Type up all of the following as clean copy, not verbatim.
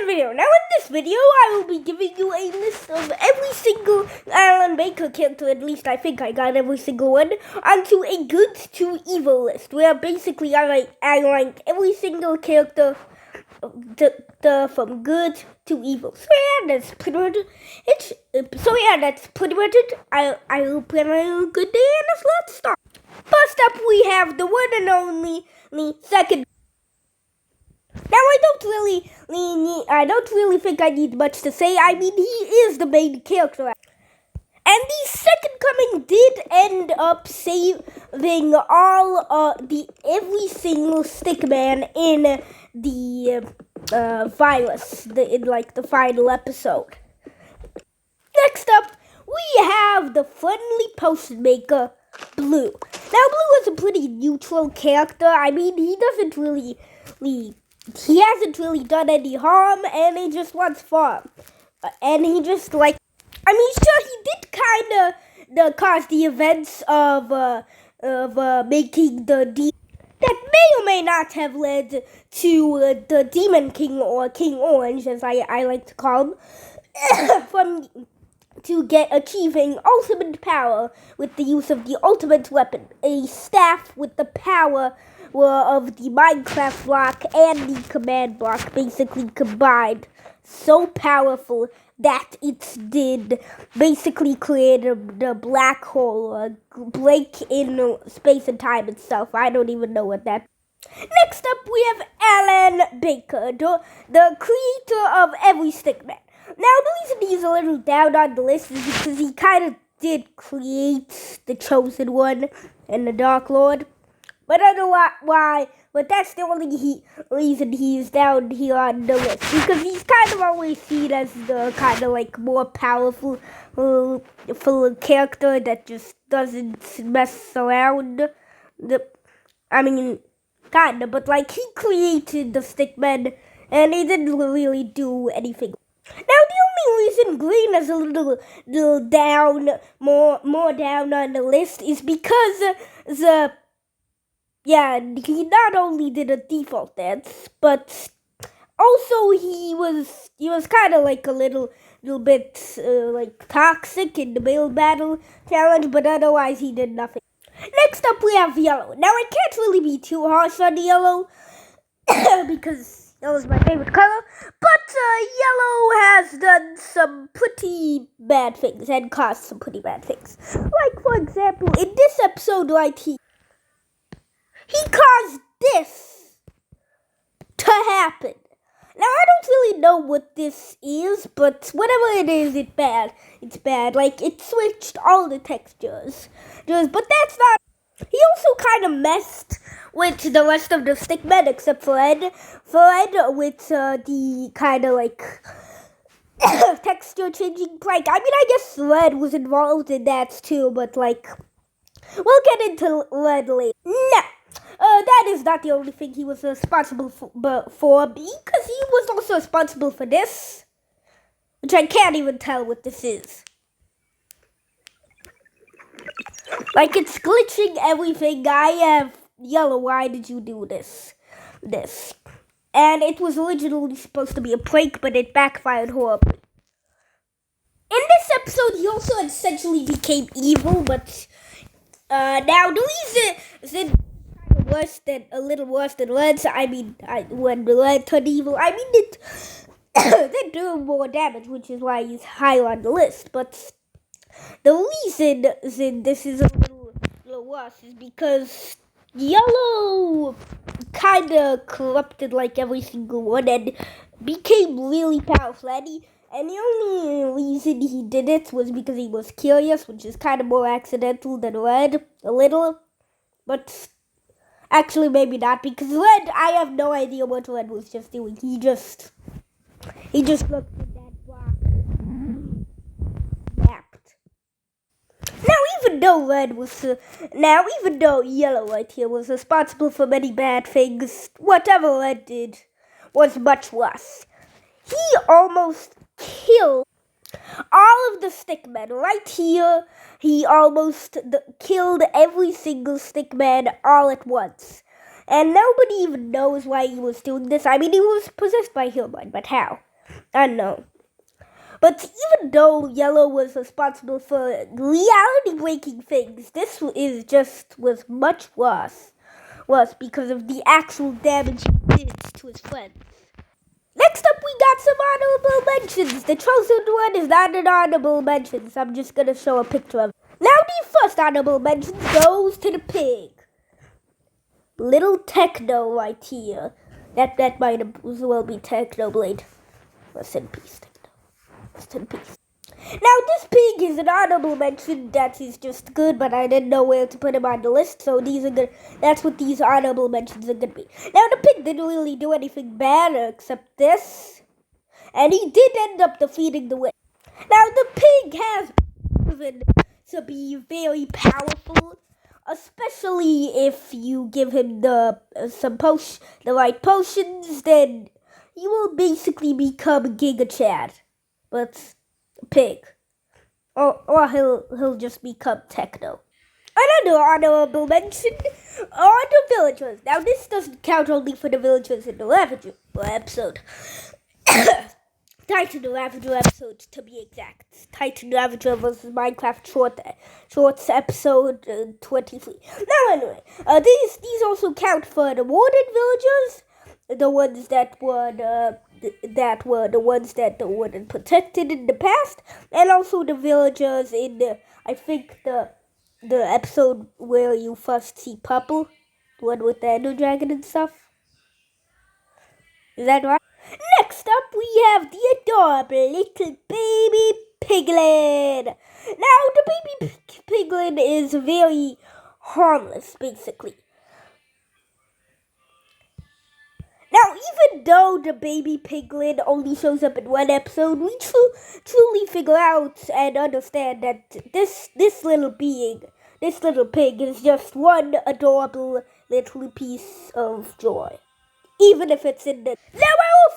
video. Now in this video, I will be giving you a list of every single Alan Baker character, at least I think I got every single one, onto a good to evil list, where basically I rank every single character from good to evil. So yeah, that's pretty much it. I hope you have a good day, and let's start. First up, we have the one and only second. Now I don't really think I need much to say. I mean, he is the main character. And the second coming did end up saving every single stickman in the virus, in the final episode. Next up, we have the friendly potion maker, Blue. Now, Blue is a pretty neutral character. I mean, he hasn't really done any harm, and he just wants fun. And he just sure, he did kind of cause the events of making the demon that may or may not have led to the Demon King, or King Orange, as I like to call him, achieving ultimate power with the use of the ultimate weapon, a staff with the power of the Minecraft block and the command block basically combined, so powerful that it did basically create a black hole, a break in space and time itself. I don't even know what that. Next up, we have Alan Baker, the creator of every stickman. Now, the reason he's a little down on the list is because he kind of did create the Chosen One and the Dark Lord. But I don't know why, but that's the only reason he's down here on the list. Because he's kind of always seen as the kind of more powerful character that just doesn't mess around. Kind of, but he created the stickmen and he didn't really do anything. Now, the only reason Green is a little down, more down on the list is because he not only did a default dance, but also he was kind of a little bit toxic in the male battle challenge, but otherwise he did nothing. Next up, we have Yellow. Now, I can't really be too harsh on Yellow because Yellow is my favorite color, but Yellow has done some pretty bad things and caused some pretty bad things. Like, for example, in this episode right here, he caused this to happen. Now, I don't really know what this is, but whatever it is, it's bad. It's bad. It switched all the textures. But that's not... He also kind of messed with the rest of the stickmen, except for Ed. For Ed, with the kind of texture changing. I guess Red was involved in that too, but we'll get into Red later. No. That is not the only thing he was responsible for, because he was also responsible for this, which I can't even tell what this is. It's glitching everything. I have Yellow, why did you do this? And it was originally supposed to be a prank, but it backfired horribly. In this episode, he also essentially became evil, but now the reason a little worse than Red's. When Red turned evil, it did do more damage, which is why he's higher on the list. But the reason this is a little worse is because Yellow kind of corrupted every single one and became really powerful. And the only reason he did it was because he was curious, which is kind of more accidental than Red, a little. But actually, maybe not, because Red, I have no idea what Red was just doing. He just looked at that block. Napped. Now, even though Yellow right here was responsible for many bad things, whatever Red did was much worse. He almost killed all of the stickmen right here. He almost killed every single stickman all at once. And nobody even knows why he was doing this. He was possessed by human, but how? I know. But even though Yellow was responsible for reality-breaking things, this was much worse. Worse because of the actual damage he did to his friends. Next up, we got some honorable mentions. The chosen one is not an honorable mention, so I'm just gonna show a picture of it. Now the first honorable mention goes to the pig. Little Techno right here. That might as well be Technoblade. Rest in peace, Techno. Rest in peace. Now this pig is an honorable mention that is just good, but I didn't know where to put him on the list, so these are good. That's what these honorable mentions are gonna be. Now the pig didn't really do anything bad except this, and he did end up defeating the witch. Now the pig has proven to be very powerful, especially if you give him the right potions. Then he will basically become Giga Chad, but pig, or he'll just become Techno. Another honorable mention are the villagers. Now this doesn't count only for the villagers in the Ravager episode. Titan Ravager episode, to be exact. Titan Ravager vs. Minecraft Shorts episode 23. Now anyway, these also count for the warden villagers, the ones that were the ones that the warden protected in the past, and also the villagers in I think the episode where you first see Purple, the one with the Ender Dragon and stuff. Is that right? Next up, we have the adorable little baby piglin. Now, the baby piglin is very harmless, basically. Now, even though the baby piglin only shows up in one episode, we truly figure out and understand that this little pig is just one adorable little piece of joy. Even if it's in the... Now our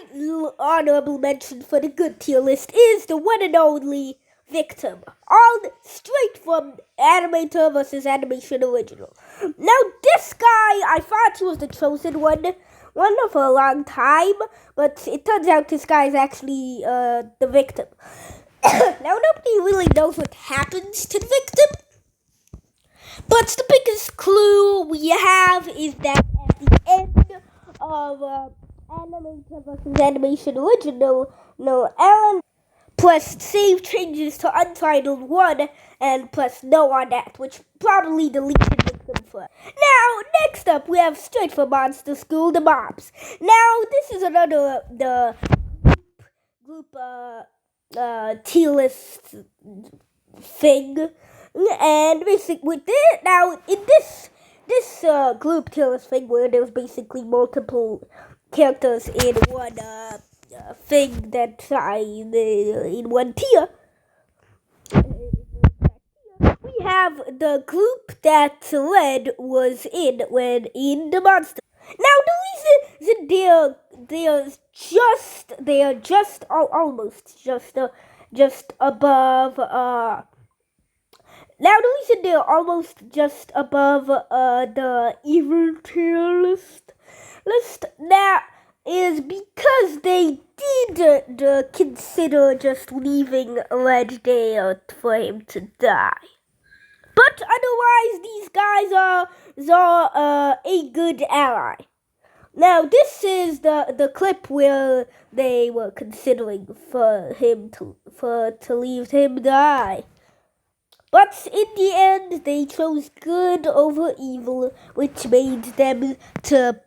final honorable mention for the good tier list is the one and only Victim. All straight from Animator vs. Animation Original. Now this guy, I thought he was the chosen one for a long time, but it turns out this guy is actually the victim. Now nobody really knows what happens to the victim, but the biggest clue we have is that at the end of Animator vs. Animation Original, Alan pressed save changes to Untitled 1 and pressed no on that, which probably deleted Victim first. Now, next up, we have straight from Monster School, the mobs. Now, this is another group tier list thing, and basically with it, now in this group tier list thing where there's basically multiple characters in one thing that's in one tier, we have the group that Red was in when in the monster. Now the reason they are just almost just above now the reason they're almost just above the evil tier list now is because they did consider just leaving Red there for him to die. But otherwise, these guys are a good ally. Now, this is the clip where they were considering for him to leave him die. But in the end, they chose good over evil, which made them to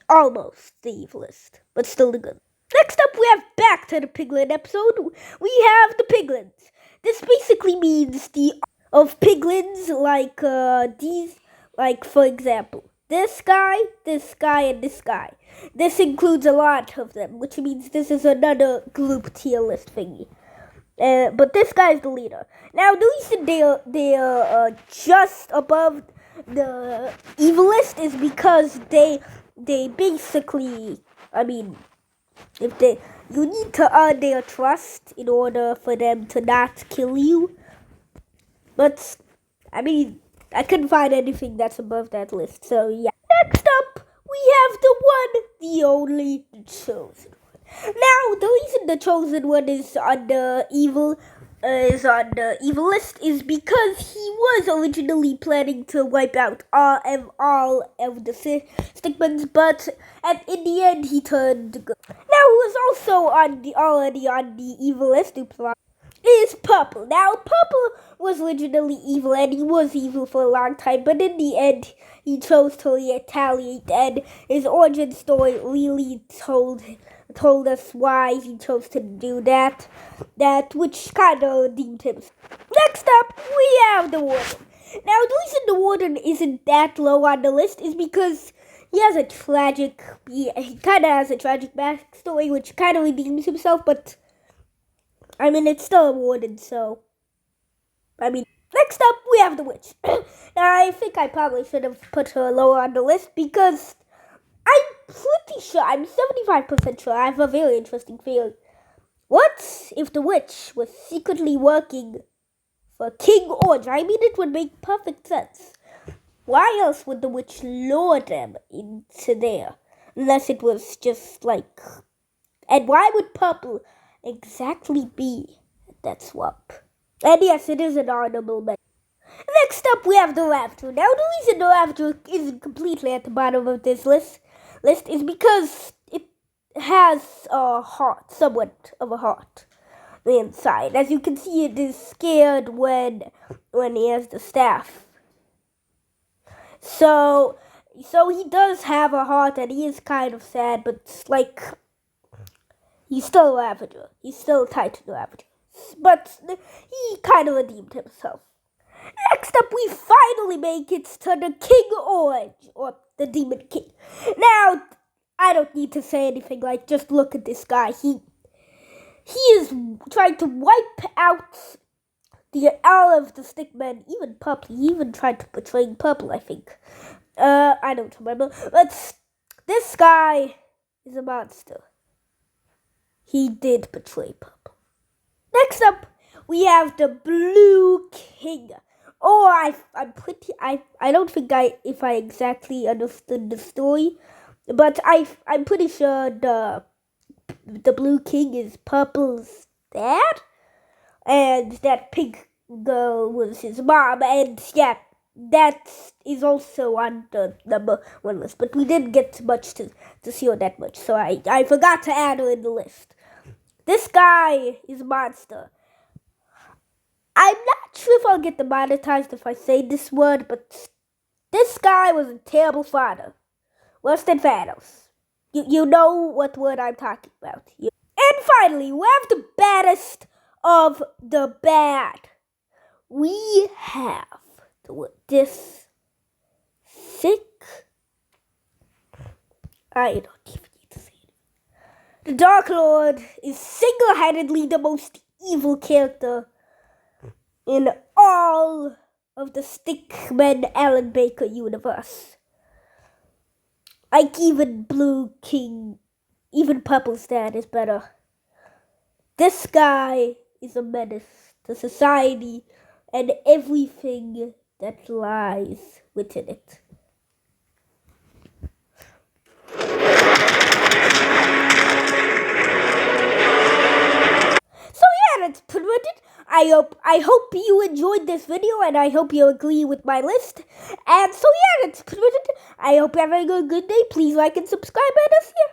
almost the evilest, but still the good. Next up, we have back to the Piglin episode. We have the Piglins. This basically means the of piglins like these, like for example, this guy, and this guy. This includes a lot of them, which means this is another group tier list thingy. But this guy is the leader. Now, the reason they are just above the evilest is because they basically, I mean, you need to earn their trust in order for them to not kill you. But, I mean, I couldn't find anything that's above that list, so yeah. Next up, we have the one, the only, the chosen one. Now, the reason the chosen one is on the evil list is because he was originally planning to wipe out all of the stickmans, but in the end he turned good. Now, who was also already on the evil list is Purple. Now, Purple was originally evil, and he was evil for a long time, but in the end, he chose to retaliate, and his origin story really told us why he chose to do that which kind of redeemed him. Next up, we have the Warden. Now, the reason the Warden isn't that low on the list is because he kind of has a tragic backstory, which kind of redeems himself, but I mean, it's still a Warden, so next up, we have the Witch. Now, I think I probably should have put her lower on the list because I'm 75% sure, I have a very interesting feeling. What if the Witch was secretly working for King Orange? I mean, it would make perfect sense. Why else would the Witch lure them into there? Unless it was just like... And why would Purple exactly be at that swamp? And yes, it is an honorable mention. Next up, we have the Raptor. Now, the reason the Raptor isn't completely at the bottom of this list is because it has a heart, somewhat of a heart, inside. As you can see, it is scared when he has the staff. So he does have a heart, and he is kind of sad, but like he's still a Ravager. He's still tied to the Ravager, but he kind of redeemed himself. Next up, we finally make it to the King Orange, or the Demon King. Now, I don't need to say anything, like, just look at this guy. He is trying to wipe out all of the stickmen, even Purple. He even tried to betray Purple, I think. I don't remember. But this guy is a monster. He did betray Purple. Next up, we have the Blue King. I don't think if I exactly understood the story, but I'm pretty sure the Blue King is Purple's dad, and that pink girl was his mom, and yeah, that is also on the number 1 list, but we didn't get much to see on that much, so I forgot to add her in the list. This guy is a monster. I'm not sure if I'll get demonetized if I say this word, but this guy was a terrible father. Worse than Thanos. You know what word I'm talking about. And finally, we have the baddest of the bad. We have this sick... I don't even need to say it. The Dark Lord is single-handedly the most evil character in all of the Stickman Alan Baker universe. Like even Blue King, even Purple's dad is better. This guy is a menace to society and everything that lies within it. So yeah, that's pretty much it. I hope you enjoyed this video, and I hope you agree with my list. And so yeah, that's pretty much it. I hope you're having a good day. Please like and subscribe, and I'll see you.